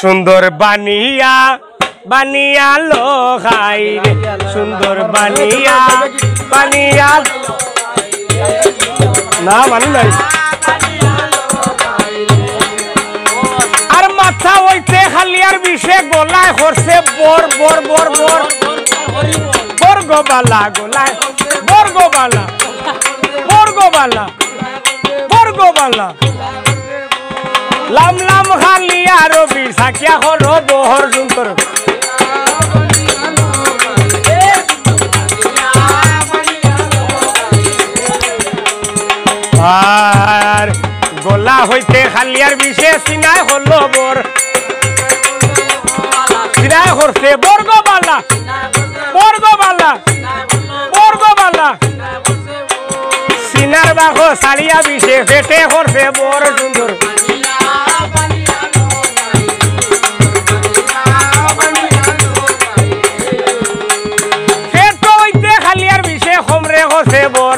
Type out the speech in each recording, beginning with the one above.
সুন্দর বানিয়া বানিয়া লো খাই রে সুন্দর বানিয়া বানিয়া না মানি নাই আর মাথা হইতে খালি আর বিষে গলায় হরছে বর বর বর বর বর্গবালা গলায় বর্গবালা বর্গবালা বর্গবালা লাম লাম খালি আর বিশাখিয়া হলো বহর সুন্দর আর গলা হইতে খালি আর বিষে সিনায় হলো বর সিনায় হরছে বর্গবালা বর্গবালা বর্গবালা সিনার বাঘ সারিয়া বিষে ফেটে হরছে বর সুন্দর ফেট হইতে খালি আর বিষে হমরে হরছে বর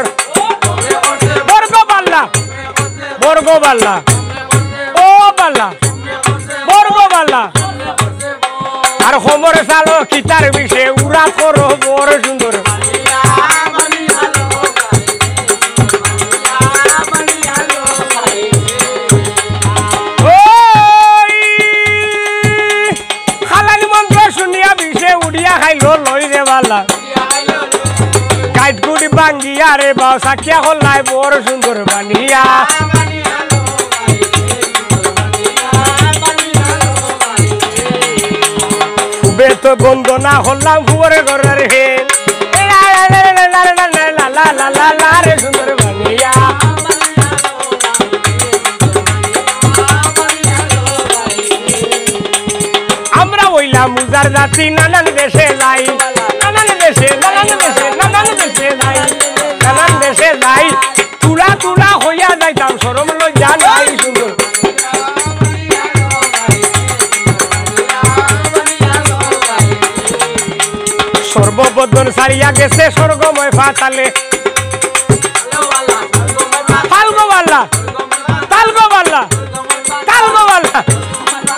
বর্গবালা বর্গবালা ও বালা বর্গবালা আর হোমরে চালো কিতার বিষে উড়া করো বড় সুন্দর খালানি মন্ত্র শুনিয়া বিষে উড়িয়া খাইলো লই রে বালা কাইটগুড়ি বাঙ্গিয়া রে বাউ সাকিয়া হল্লাই বড় সুন্দর বানিয়া তো বন্দনা হল্লাম ফুবরে ঘরের হে সুন্দর বানিয়া আমরা হইলাম মুজার জাতি নানান দেশে যাই নানান দেশে নানান দেশে নানান দেশে যাই নানান দেশে যাই তুলা তুলা হইয়া যাইতাম সরম লজ্জা নাই সুন্দর সর্ববদন সারিয়া গেছে স্বর্গময় ফাতালে তালগোবালা তালগোবালা তালগোবালা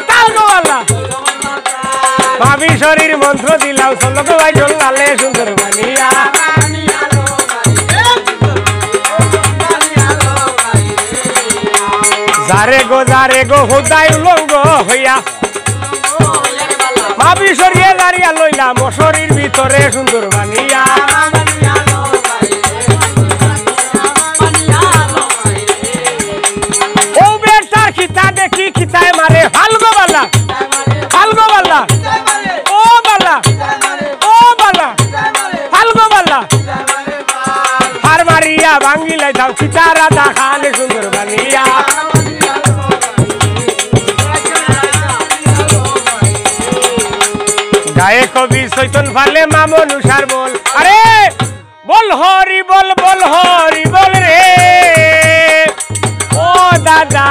তালগোবালা ভাবি শরীর মন্ত্র দিলাম সলক ভাই জঙ্গালে সুন্দর বানিয়া যারে গো হুদাই উলঙ্গ হইয়া ভাবি সরিয়ে দাঁড়িয়া লইলাম শরীর ভিতরে সুন্দর বানিয়া ও বেটার খিতা দেখি খিতায় মারে ফালগোবালা ফালগোবালা ও বালা ও বালা ফালগোবালা ফার মারিয়া ভাঙ্গি লাইতাম খিতারা দেখালে সুন্দর বানিয়া গায়ে কবি চৈতন ফালে মামন উষার বল আরে বল হরি বল রে ও দাদা